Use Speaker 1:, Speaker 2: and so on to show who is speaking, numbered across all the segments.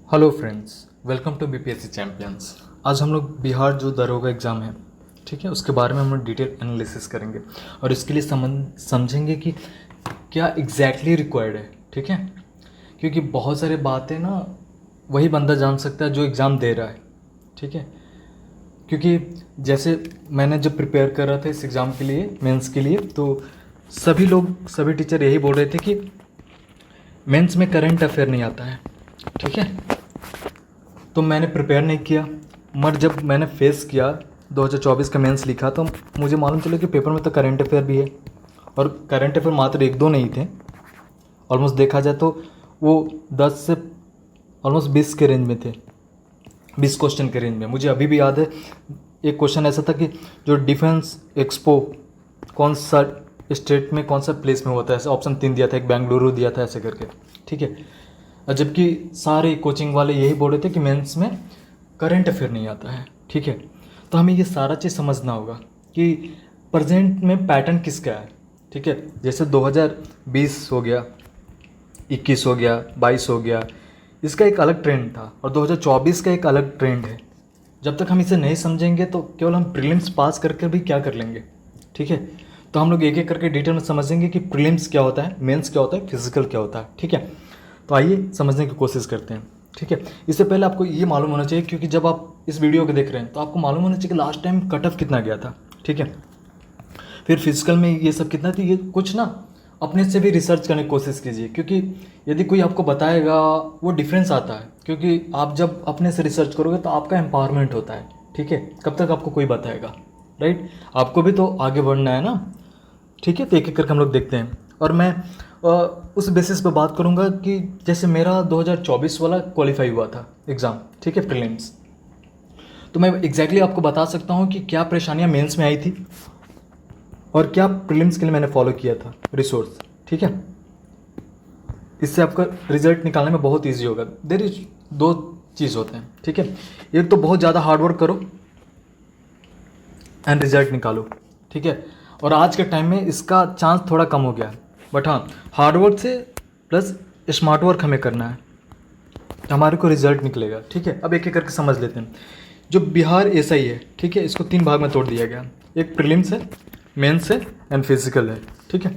Speaker 1: Hello friends, welcome to BPSC champions. आज हम लोग बिहार जो दरोगा एग्ज़ाम है, ठीक है, उसके बारे में हम लोग डिटेल एनालिसिस करेंगे और इसके लिए समझेंगे कि क्या एग्जैक्टली रिक्वायर्ड है, ठीक है। क्योंकि बहुत सारे बातें ना वही बंदा जान सकता है जो एग्ज़ाम दे रहा है, ठीक है। क्योंकि जैसे मैंने जब प्रिपेयर कर रहा था इस एग्ज़ाम के लिए, मेंस के लिए, तो सभी टीचर यही बोल रहे थे कि मेंस में करंट अफेयर नहीं आता है, ठीक है। तो मैंने प्रिपेयर नहीं किया, मगर जब मैंने फेस किया 2024 का मेंस लिखा तो मुझे मालूम चला कि पेपर में तो करंट अफेयर भी है। और करंट अफेयर मात्र एक दो नहीं थे, ऑलमोस्ट देखा जाए तो वो 10 से ऑलमोस्ट 20 के रेंज में थे, 20 क्वेश्चन के रेंज में। मुझे अभी भी याद है एक क्वेश्चन ऐसा था कि जो डिफेंस एक्सपो कौन सा स्टेट में कौन सा प्लेस में होता है, ऐसा ऑप्शन 3 दिया था, एक बेंगलुरु दिया था, ऐसे करके, ठीक है। जबकि सारे कोचिंग वाले यही बोल रहे थे कि मेंस में करंट अफेयर नहीं आता है, ठीक है। तो हमें ये सारा चीज़ समझना होगा कि प्रेजेंट में पैटर्न किसका है, ठीक है। जैसे 2020 हो गया, 21 हो गया, 22 हो गया, इसका एक अलग ट्रेंड था और 2024 का एक अलग ट्रेंड है। जब तक हम इसे नहीं समझेंगे तो केवल हम प्रीलिम्स पास करके भी क्या कर लेंगे, ठीक है। तो हम लोग एक एक करके डिटेल में समझेंगे कि प्रीलिम्स क्या होता है, मेंस क्या होता है, फिजिकल क्या होता है, ठीक है। तो आइए समझने की कोशिश करते हैं, ठीक है। इससे पहले आपको ये मालूम होना चाहिए, क्योंकि जब आप इस वीडियो को देख रहे हैं तो आपको मालूम होना चाहिए कि लास्ट टाइम कट ऑफ कितना गया था, ठीक है। फिर फिजिकल में ये सब कितना थी, ये कुछ ना अपने से भी रिसर्च करने की कोशिश कीजिए, क्योंकि यदि कोई आपको बताएगा वो डिफरेंस आता है। क्योंकि आप जब अपने से रिसर्च करोगे तो आपका एम्पावरमेंट होता है, ठीक है। कब तक आपको कोई बताएगा, राइट। आपको भी तो आगे बढ़ना है ना, ठीक है। तो एक एक करके हम लोग देखते हैं और मैं उस बेसिस पे बात करूंगा कि जैसे मेरा 2024 वाला क्वालिफाई हुआ था एग्ज़ाम, ठीक है, प्रीलिम्स। तो मैं एग्जैक्टली आपको बता सकता हूँ कि क्या परेशानियाँ मेंस में आई थी और क्या प्रीलिम्स के लिए मैंने फॉलो किया था रिसोर्स, ठीक है। इससे आपका रिजल्ट निकालने में बहुत ईजी होगा। देर इज दो चीज़ होते हैं, ठीक है। एक तो बहुत ज़्यादा हार्डवर्क करो एंड रिजल्ट निकालो, ठीक है। और आज के टाइम में इसका चांस थोड़ा कम हो गया है, बट हाँ, हार्डवर्क से प्लस स्मार्ट वर्क हमें करना है तो हमारे को रिजल्ट निकलेगा, ठीक है। अब एक एक करके समझ लेते हैं। जो बिहार एसआई है, ठीक है, इसको 3 भाग में तोड़ दिया गया। एक प्रीलिम्स है, मेंस है एंड फिजिकल है, ठीक है।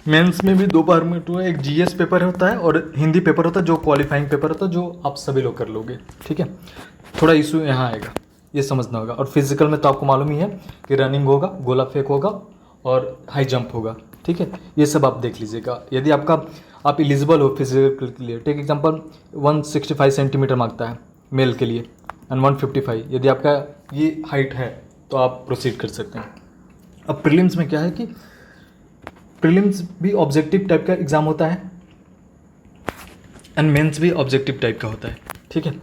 Speaker 1: मेंस में भी 2 भाग में टू है, एक जीएस पेपर होता है और हिंदी पेपर होता है जो क्वालिफाइंग पेपर होता है, जो आप सभी लोग कर लोगे, ठीक है। थोड़ा इशू यहाँ आएगा, ये समझना होगा। और फिजिकल में तो आपको मालूम ही है कि रनिंग होगा, गोला फेंक होगा और हाई जंप होगा, ठीक है। ये सब आप देख लीजिएगा यदि आप एलिजिबल हो फिजिकल के लिए। टेक एग्जांपल 165 सेंटीमीटर मांगता है मेल के लिए एंड 155, यदि आपका ये हाइट है तो आप प्रोसीड कर सकते हैं। अब प्रीलिम्स में क्या है कि प्रीलिम्स भी ऑब्जेक्टिव टाइप का एग्ज़ाम होता है एंड मेंस भी ऑब्जेक्टिव टाइप का होता है, ठीक है।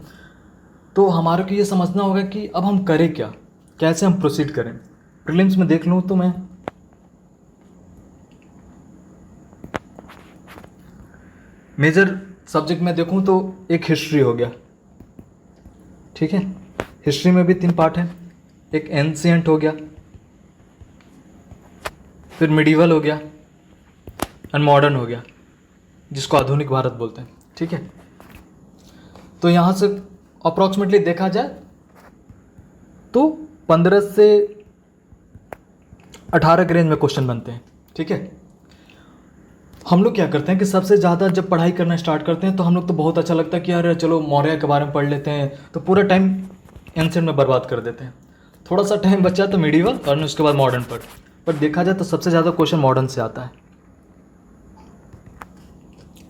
Speaker 1: तो हमारे को ये समझना होगा कि अब हम करें क्या, कैसे हम प्रोसीड करें। प्रीलिम्स में देख लूँ तो मैं मेजर सब्जेक्ट में देखूं तो एक हिस्ट्री हो गया, ठीक है। हिस्ट्री में भी 3 पार्ट हैं, एक एंशिएंट हो गया, फिर मिडिवल हो गया एंड मॉडर्न हो गया, जिसको आधुनिक भारत बोलते हैं, ठीक है। तो यहाँ से अप्रॉक्सीमेटली देखा जाए तो 15 से 18 के रेंज में क्वेश्चन बनते हैं, ठीक है। हम लोग क्या करते हैं कि सबसे ज़्यादा जब पढ़ाई करना स्टार्ट करते हैं तो हम लोग तो बहुत अच्छा लगता है कि यार चलो मौर्य के बारे में पढ़ लेते हैं, तो पूरा टाइम एंशिएंट में बर्बाद कर देते हैं। थोड़ा सा टाइम बचा तो मिडिवल और उसके बाद मॉडर्न पर देखा जाए तो सबसे ज़्यादा क्वेश्चन मॉडर्न से आता है,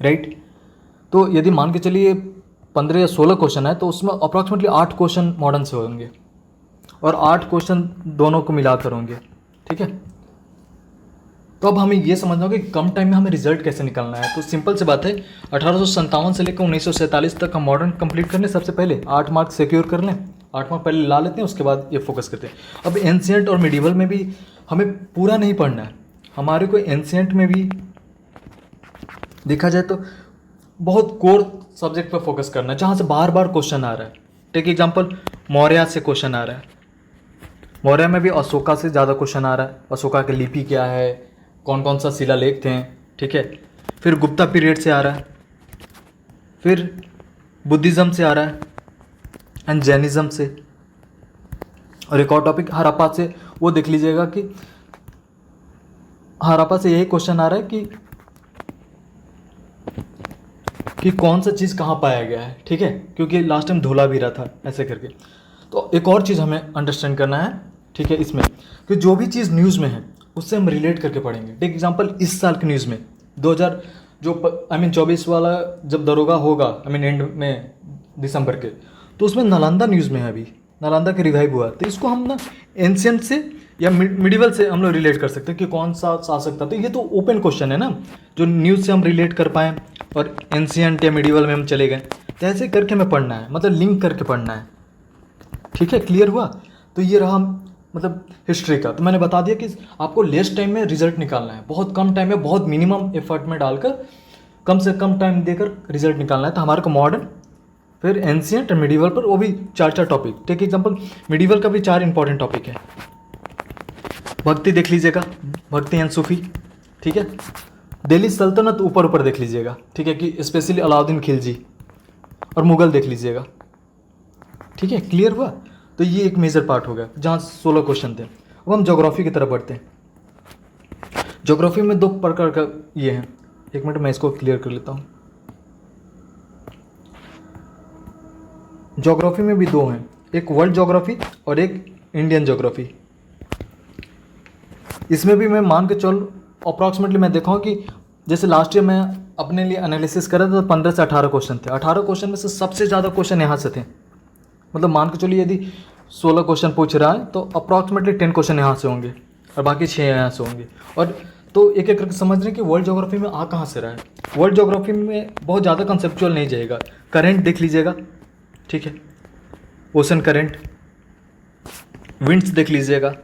Speaker 1: राइट। तो यदि मान के चलिए 15 या 16 क्वेश्चन है तो उसमें अप्रॉक्सीमेटली 8 क्वेश्चन मॉडर्न से होंगे और 8 क्वेश्चन दोनों को मिलाकर होंगे, ठीक है। तो अब हमें ये समझना होगा कि कम टाइम में हमें रिजल्ट कैसे निकालना है। तो सिंपल सी बात है, 1857 से लेकर 1947 तक हम मॉडर्न कंप्लीट कर लें। सबसे पहले 8 मार्क सिक्योर कर लें, 8 मार्क पहले ला लेते हैं, उसके बाद ये फोकस करते हैं। अब एंशिएंट और मिडिवल में भी हमें पूरा नहीं पढ़ना है, हमारे को एंशिएंट में भी देखा जाए तो बहुत कोर सब्जेक्ट पर फोकस करना है, जहाँ से बार बार क्वेश्चन आ रहा है। टेक एग्जाम्पल मौर्य से क्वेश्चन आ रहा है, मौर्य में भी अशोका से ज़्यादा क्वेश्चन आ रहा है। अशोका की लिपि क्या है, कौन कौन सा शिलालेख थे, ठीक है। फिर गुप्ता पीरियड से आ रहा है, फिर बुद्धिज़्म से आ रहा है एंड जैनिज़्म से। और एक और टॉपिक हड़प्पा से, वो देख लीजिएगा कि हड़प्पा से यही क्वेश्चन आ रहा है कि कौन सा चीज़ कहाँ पाया गया है, ठीक है, क्योंकि लास्ट टाइम धोला भी रहा था ऐसे करके। तो एक और चीज़ हमें अंडरस्टैंड करना है, ठीक है, इसमें कि जो भी चीज़ न्यूज़ में है उससे हम रिलेट करके पढ़ेंगे। टेक एग्जांपल, इस साल की न्यूज़ में 2000 जो 24 वाला जब दरोगा होगा, एंड में दिसंबर के, तो उसमें नालंदा न्यूज़ में है, अभी नालंदा के रिवाइव हुआ। तो इसको हम ना एंशियंट से या मिडिवल से हम लोग रिलेट कर सकते हैं कि कौन सा शासक था। तो ये तो ओपन क्वेश्चन है ना, जो न्यूज़ से हम रिलेट कर पाएँ और एंशियंट या मिडिवल में हम चले गए। तो ऐसे करके हमें पढ़ना है, मतलब लिंक करके पढ़ना है, ठीक है, क्लियर हुआ। तो ये रहा मतलब हिस्ट्री का। तो मैंने बता दिया कि आपको लेस टाइम में रिजल्ट निकालना है, बहुत कम टाइम में, बहुत मिनिमम एफर्ट में डालकर कम से कम टाइम देकर रिजल्ट निकालना है। तो हमारे को मॉडर्न, फिर एंशियंट और मिडिवल पर, वो भी 4 टॉपिक। टेक एग्जांपल, मिडिवल का भी 4 इंपॉर्टेंट टॉपिक है। भक्ति देख लीजिएगा, भक्ति एंड सूफी, ठीक है। दिल्ली सल्तनत ऊपर ऊपर देख लीजिएगा, ठीक है, कि स्पेशली अलाउद्दीन खिलजी, और मुगल देख लीजिएगा, ठीक है, क्लियर हुआ। तो ये एक मेजर पार्ट हो गया जहाँ 16 क्वेश्चन थे। अब हम ज्योग्राफी की तरफ बढ़ते हैं। ज्योग्राफी में 2 प्रकार का ये है, एक मिनट मैं इसको क्लियर कर लेता हूँ। ज्योग्राफी में भी 2 हैं, एक वर्ल्ड ज्योग्राफी और एक इंडियन ज्योग्राफी। इसमें भी मैं मान के चल अप्रॉक्सीमेटली मैं देखा हूँ कि जैसे लास्ट ईयर मैं अपने लिए एनालिसिस कर रहा था, तो 15 से 18 क्वेश्चन थे। 18 क्वेश्चन में से सबसे ज़्यादा क्वेश्चन यहाँ से थे। मतलब मान के चलिए यदि 16 क्वेश्चन पूछ रहा है तो अप्रॉक्सीमेटली 10 क्वेश्चन यहाँ से होंगे और बाकी 6 यहाँ से होंगे। और तो एक एक करके समझ रहे हैं कि वर्ल्ड ज्योग्राफी में आ कहाँ से रहा है। वर्ल्ड ज्योग्राफी में बहुत ज़्यादा कंसेप्चुअल नहीं जाएगा। करंट देख लीजिएगा, ठीक है, ओशन करंट, विंड्स देख लीजिएगा।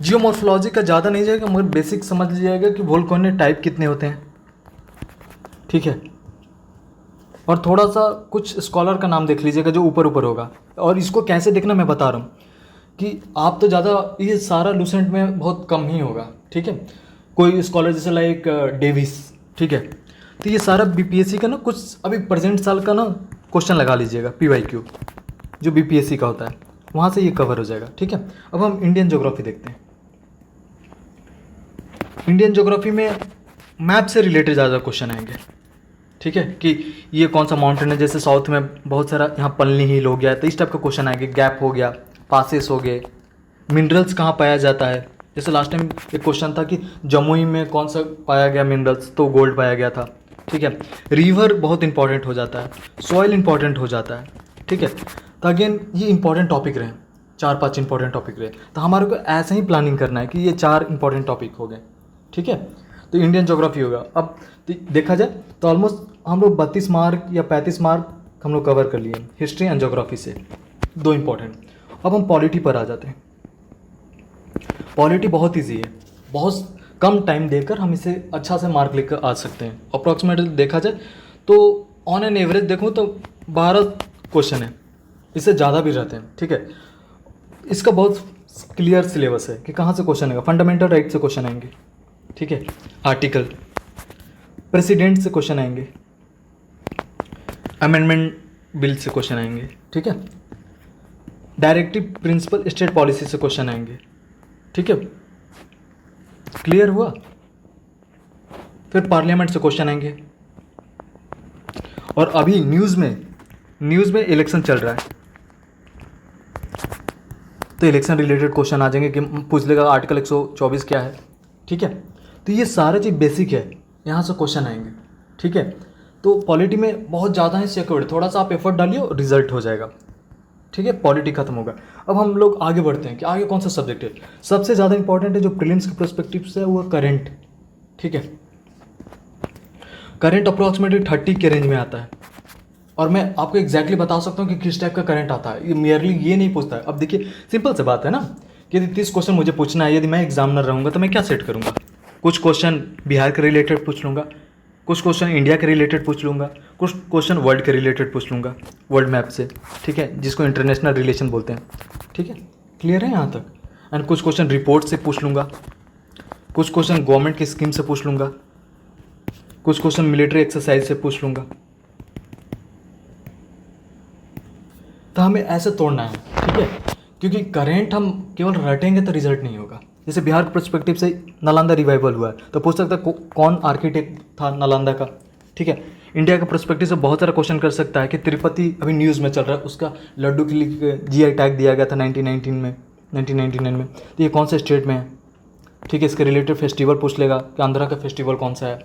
Speaker 1: जियोमॉर्फोलॉजी का ज़्यादा नहीं जाएगा, मगर बेसिक समझ लीजिएगा कि वोल्केनो टाइप कितने होते हैं, ठीक है। और थोड़ा सा कुछ स्कॉलर का नाम देख लीजिएगा जो ऊपर ऊपर होगा। और इसको कैसे देखना मैं बता रहा हूँ कि आप तो ज़्यादा, ये सारा लूसेंट में बहुत कम ही होगा, ठीक है। कोई स्कॉलर जैसे लाइक डेविस, ठीक है। तो ये सारा बीपीएससी का ना कुछ अभी प्रेजेंट साल का ना क्वेश्चन लगा लीजिएगा, पीवाईक्यू जो बीपीएससी का होता है, वहाँ से ये कवर हो जाएगा, ठीक है। अब हम इंडियन ज्योग्राफी देखते हैं। इंडियन ज्योग्राफी में मैप से रिलेटेड ज़्यादा क्वेश्चन आएंगे, ठीक है, कि ये कौन सा माउंटेन है। जैसे साउथ में बहुत सारा यहाँ पलनी हिल हो गया, तो इस टाइप का क्वेश्चन आएंगे। गैप हो गया, पासेस हो गए, मिनरल्स कहाँ पाया जाता है। जैसे लास्ट टाइम एक क्वेश्चन था कि जमुई में कौन सा पाया गया मिनरल्स, तो गोल्ड पाया गया था, ठीक है। रिवर बहुत इंपॉर्टेंट हो जाता है, सॉइल इंपॉर्टेंट हो जाता है, ठीक है। तो अगेन ये इंपॉर्टेंट टॉपिक रहे, 4-5 इंपॉर्टेंट टॉपिक रहे। तो हमारे को ऐसे ही प्लानिंग करना है कि ये 4 इंपॉर्टेंट टॉपिक हो गए, ठीक है। तो इंडियन ज्योग्राफी होगा। अब देखा जाए तो ऑलमोस्ट हम लोग 32 मार्क या 35 मार्क हम लोग कवर कर लिए हिस्ट्री एंड ज्योग्राफी से, 2 इंपॉर्टेंट। अब हम पॉलिटी पर आ जाते हैं। पॉलिटी बहुत ईजी है, बहुत कम टाइम देकर हम इसे अच्छा से मार्क लेकर आ सकते हैं। अप्रॉक्सीमेटली देखा जाए तो ऑन एन एवरेज देखूँ तो 12 क्वेश्चन है, इससे ज़्यादा भी रहते हैं, ठीक है। इसका बहुत क्लियर सिलेबस है कि कहाँ से क्वेश्चन आएगा। फंडामेंटल राइट से क्वेश्चन आएंगे, ठीक है। आर्टिकल, प्रेसिडेंट से क्वेश्चन आएंगे, अमेंडमेंट बिल से क्वेश्चन आएंगे, ठीक है। डायरेक्टिव प्रिंसिपल स्टेट पॉलिसी से क्वेश्चन आएंगे, ठीक है, क्लियर हुआ। फिर पार्लियामेंट से क्वेश्चन आएंगे। और अभी न्यूज़ में इलेक्शन चल रहा है, तो इलेक्शन रिलेटेड क्वेश्चन आ जाएंगे कि पूछ लेगा आर्टिकल 124 क्या है, ठीक है। तो ये सारा चीज़ बेसिक है, यहाँ से क्वेश्चन आएंगे, ठीक है। तो पॉलिटी में बहुत ज़्यादा ही सिक्योर, थोड़ा सा आप एफर्ट डालिए और रिजल्ट हो जाएगा, ठीक है। पॉलिटी खत्म होगा। अब हम लोग आगे बढ़ते हैं कि आगे कौन सा सब्जेक्ट है सबसे ज़्यादा इंपॉर्टेंट है जो प्रीलिम्स के पर्सपेक्टिव से है, वो करंट, ठीक है। करंट अप्रॉक्सीमेटली 30 के रेंज में आता है। और मैं आपको एग्जैक्टली बता सकता हूँ कि किस टाइप का करंट आता है, ये मेयरली ये नहीं पूछता है। अब देखिए सिंपल सी बात है ना कि यदि 30 क्वेश्चन मुझे पूछना है, यदि मैं एग्जामिनर रहूँगा तो मैं क्या सेट करूँगा। कुछ क्वेश्चन बिहार के रिलेटेड पूछ लूँगा, कुछ क्वेश्चन इंडिया के रिलेटेड पूछ लूँगा, कुछ क्वेश्चन वर्ल्ड के रिलेटेड पूछ लूँगा, वर्ल्ड मैप से, ठीक है, जिसको इंटरनेशनल रिलेशन बोलते हैं, ठीक है, क्लियर है यहाँ तक। एंड कुछ क्वेश्चन रिपोर्ट से पूछ लूँगा, कुछ क्वेश्चन गवर्नमेंट की स्कीम से पूछ लूँगा, कुछ क्वेश्चन मिलिट्री एक्सरसाइज से पूछ लूँगा, तो हमें ऐसे तोड़ना है, ठीक है, क्योंकि करेंट हम केवल रटेंगे तो रिजल्ट नहीं होगा। जैसे बिहार के पर्सपेक्टिव से नालंदा रिवाइवल हुआ है तो पूछ सकता है कौन आर्किटेक्ट था नालंदा का, ठीक है। इंडिया के पर्सपेक्टिव से बहुत सारा क्वेश्चन कर सकता है कि तिरुपति अभी न्यूज़ में चल रहा है, उसका लड्डू के लिए जीआई टैग दिया गया था 1999 में, तो ये कौन से स्टेट में है, ठीक है। इसके रिलेटेड फेस्टिवल पूछ लेगा कि आंध्रा का फेस्टिवल कौन सा है।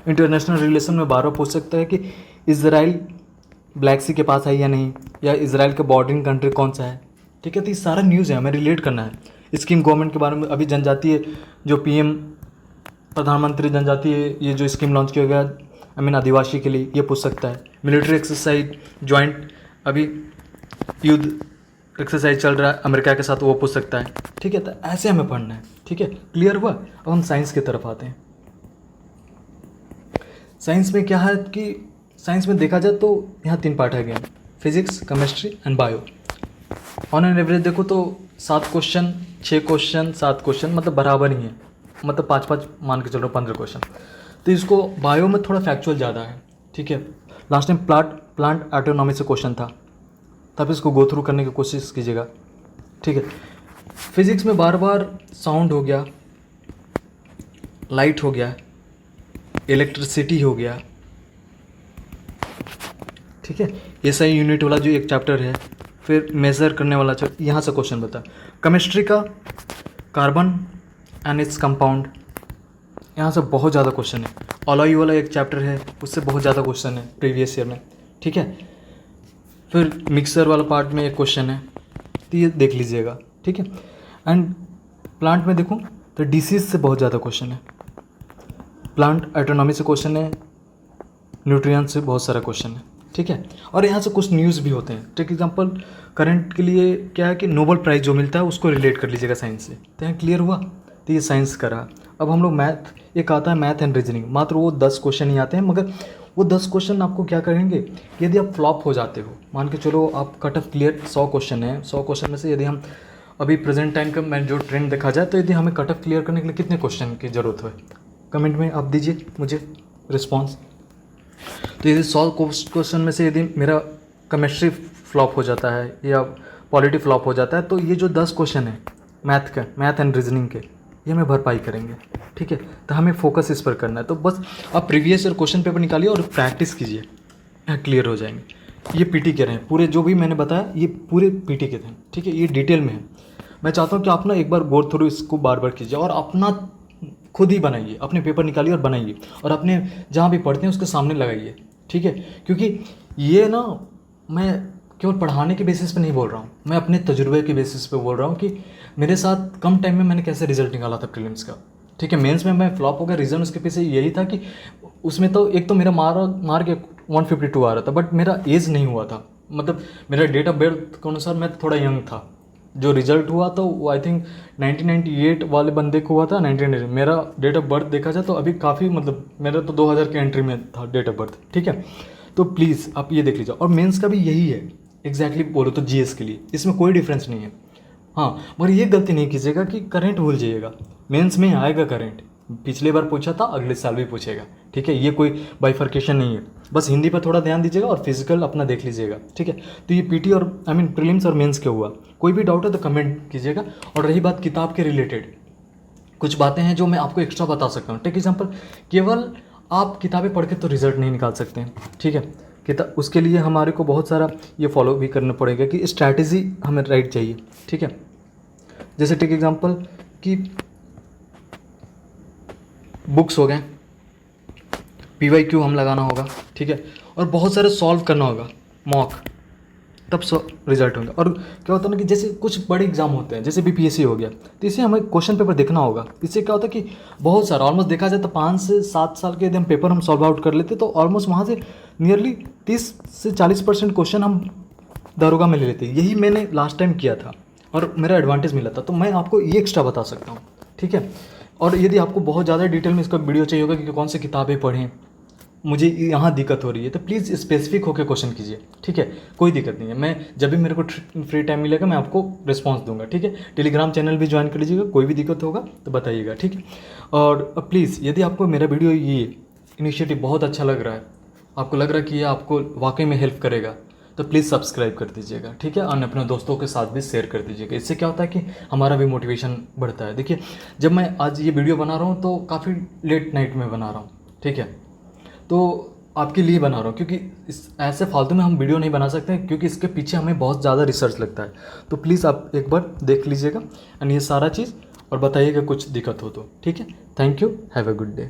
Speaker 1: इंटरनेशनल रिलेशन में बार बार पूछ सकता है कि इजराइल ब्लैक सी के पास है या नहीं, या इजराइल का बॉर्डरिंग कंट्री कौन सा है, ठीक है। तो ये सारा न्यूज़ है, हमें रिलेट करना है। स्कीम गवर्नमेंट के बारे में अभी जनजातीय जो पीएम प्रधानमंत्री जनजातीय ये जो स्कीम लॉन्च किया गया आदिवासी के लिए, ये पूछ सकता है। मिलिट्री एक्सरसाइज ज्वाइंट अभी युद्ध एक्सरसाइज चल रहा है अमेरिका के साथ, वो पूछ सकता है, ठीक है। तो ऐसे हमें पढ़ना है, ठीक है। क्लियर हुआ। अब हम साइंस की तरफ आते हैं। साइंस में क्या है कि साइंस में देखा जाए तो यहाँ 3 पार्ट है गए, physics, chemistry and bio. On an average देखो तो 7 क्वेश्चन, 6 क्वेश्चन, 7 क्वेश्चन, मतलब बराबर ही है, मतलब 5-5 मान के चलो 15 क्वेश्चन। तो इसको बायो में थोड़ा फैक्चुअल ज़्यादा है, ठीक है। लास्ट टाइम प्लांट ऑटोनॉमी से क्वेश्चन था, तब इसको गो थ्रू करने की कोशिश कीजिएगा, ठीक है। फिजिक्स में बार बार साउंड हो गया, लाइट हो गया, इलेक्ट्रिसिटी हो गया, ठीक है। एसआई यूनिट वाला जो एक चैप्टर है, फिर मेज़र करने वाला चैप्टर, यहाँ से क्वेश्चन बता। केमिस्ट्री का कार्बन एंड इट्स कंपाउंड, यहाँ से बहुत ज़्यादा क्वेश्चन है। अलॉय वाला एक चैप्टर है, उससे बहुत ज़्यादा क्वेश्चन है प्रीवियस ईयर में, ठीक है। फिर मिक्सर वाला पार्ट में एक क्वेश्चन है, तो ये देख लीजिएगा, ठीक है। एंड प्लांट में देखो तो डिसीज से बहुत ज़्यादा क्वेश्चन है, प्लांट ऑटोनॉमी से क्वेश्चन है, न्यूट्रिएंट्स से बहुत सारा क्वेश्चन है, ठीक है। और यहाँ से कुछ न्यूज़ भी होते हैं। टेक एग्जांपल करंट के लिए क्या है कि नोबेल प्राइज़ जो मिलता है उसको रिलेट कर लीजिएगा साइंस से। तो यहाँ क्लियर हुआ। तो ये साइंस का रहा। अब हम लोग मैथ, एक आता है मैथ एंड रीजनिंग, मात्र वो 10 क्वेश्चन ही आते हैं, मगर वो 10 क्वेश्चन आपको क्या करेंगे, यदि आप फ्लॉप हो जाते हो, मान के चलो आप कट ऑफ क्लियर 100 क्वेश्चन है, 100 क्वेश्चन में से यदि हम अभी प्रेजेंट टाइम का मैं जो ट्रेंड देखा जाए, तो यदि हमें कट ऑफ क्लियर करने के लिए कितने क्वेश्चन की ज़रूरत है, कमेंट में आप दीजिए मुझे रिस्पॉन्स। तो यदि 100 क्वेश्चन में से यदि मेरा केमिस्ट्री फ्लॉप हो जाता है या पॉलिटी फ्लॉप हो जाता है, तो ये जो 10 क्वेश्चन है मैथ एंड रीजनिंग के, ये हमें भरपाई करेंगे, ठीक है। तो हमें फोकस इस पर करना है। तो बस आप प्रीवियस ईयर क्वेश्चन पेपर निकालिए और प्रैक्टिस कीजिए, यहाँ क्लियर हो जाएंगे। ये पीटी के रहे हैं पूरे, जो भी मैंने बताया ये पूरे पीटी के थे, ठीक है। ये डिटेल में है। मैं चाहता हूँ कि आप ना एक बार गो थ्रू इसको बार बार कीजिए और अपना खुद ही बनाइए, अपने पेपर निकालिए और बनाइए, और अपने जहाँ भी पढ़ते हैं उसके सामने लगाइए, ठीक है। क्योंकि ये ना मैं केवल पढ़ाने के बेसिस पे नहीं बोल रहा हूँ, मैं अपने तजुर्बे के बेसिस पे बोल रहा हूँ कि मेरे साथ कम टाइम में मैंने कैसे रिजल्ट निकाला था प्रीलिम्स का, ठीक है। मेंस में मैं फ्लॉप हो गया, रीज़न उसके पीछे यही था कि उसमें तो एक तो मेरा मार्क 152 आ रहा था, बट मेरा एज नहीं हुआ था, मतलब मेरा डेट ऑफ बर्थ के अनुसार मैं थोड़ा यंग था। जो रिजल्ट हुआ तो वो आई थिंक 1998 वाले बंदे को हुआ था 1998। मेरा डेट ऑफ बर्थ देखा जाए तो अभी काफ़ी, मतलब मेरा तो 2000 के एंट्री में था डेट ऑफ बर्थ, ठीक है। तो प्लीज़ आप ये देख लीजिए। और मेंस का भी यही है एग्जैक्टली बोलो तो जीएस के लिए, इसमें कोई डिफरेंस नहीं है। हाँ, मगर ये गलती नहीं कीजिएगा कि करंट भूल जाइएगा। मेंस में आएगा करंट, पिछले बार पूछा था, अगले साल भी पूछेगा, ठीक है। ये कोई बाइफर्केशन नहीं है। बस हिंदी पर थोड़ा ध्यान दीजिएगा और फिजिकल अपना देख लीजिएगा, ठीक है। तो ये पीटी और प्रीलिम्स और मेंस के हुआ। कोई भी डाउट है तो कमेंट कीजिएगा। और रही बात किताब के रिलेटेड, कुछ बातें हैं जो मैं आपको एक्स्ट्रा बता सकता हूँ। टेक एग्जाम्पल, केवल आप किताबें पढ़ के तो रिजल्ट नहीं निकाल सकते हैं, ठीक है। उसके लिए हमारे को बहुत सारा ये फॉलो भी करना पड़ेगा कि स्ट्रैटेजी हमें राइट चाहिए, ठीक है। जैसे टेक एग्जाम्पल कि बुक्स हो गए, PYQ हम लगाना होगा, ठीक है। और बहुत सारे सॉल्व करना होगा मॉक, तब रिजल्ट होंगे। और क्या होता है ना कि जैसे कुछ बड़े एग्जाम होते हैं, जैसे BPSC हो गया, तो इसे हमें क्वेश्चन पेपर देखना होगा। इससे क्या होता है कि बहुत सारा, ऑलमोस्ट देखा जाए तो 5 से 7 साल के यदि हम पेपर हम सॉल्व आउट कर लेते तो ऑलमोस्ट वहाँ से नियरली 30 से 40% क्वेश्चन हम दरोगा में ले लेते। यही मैंने लास्ट टाइम किया था और मेरा एडवांटेज मिला था। तो मैं आपको ये एक्स्ट्रा बता सकता हूँ, ठीक है। और यदि आपको बहुत ज़्यादा डिटेल में इसका वीडियो चाहिए होगा कि कौन सी किताबें पढ़ें, मुझे यहाँ दिक्कत हो रही है, तो प्लीज़ स्पेसिफिक होकर क्वेश्चन कीजिए, ठीक है। कोई दिक्कत नहीं है, मैं जब भी मेरे को फ्री टाइम मिलेगा मैं आपको रिस्पांस दूंगा, ठीक है। टेलीग्राम चैनल भी ज्वाइन कर लीजिएगा, कोई भी दिक्कत होगा तो बताइएगा, ठीक है। और प्लीज़ यदि आपको मेरा वीडियो, ये इनिशिएटिव बहुत अच्छा लग रहा है, आपको लग रहा है कि ये आपको वाकई में हेल्प करेगा, तो प्लीज़ सब्सक्राइब कर दीजिएगा, ठीक है, और अपने दोस्तों के साथ भी शेयर कर दीजिएगा। इससे क्या होता है कि हमारा भी मोटिवेशन बढ़ता है। देखिए, जब मैं आज ये वीडियो बना रहा हूँ तो काफ़ी लेट नाइट में बना रहा हूँ, ठीक है, तो आपके लिए बना रहा हूँ, क्योंकि इस ऐसे फालतू में हम वीडियो नहीं बना सकते, क्योंकि इसके पीछे हमें बहुत ज़्यादा रिसर्च लगता है। तो प्लीज़ आप एक बार देख लीजिएगा एंड ये सारा चीज़, और बताइएगा कुछ दिक्कत हो तो, ठीक है। Thank you, have a good day.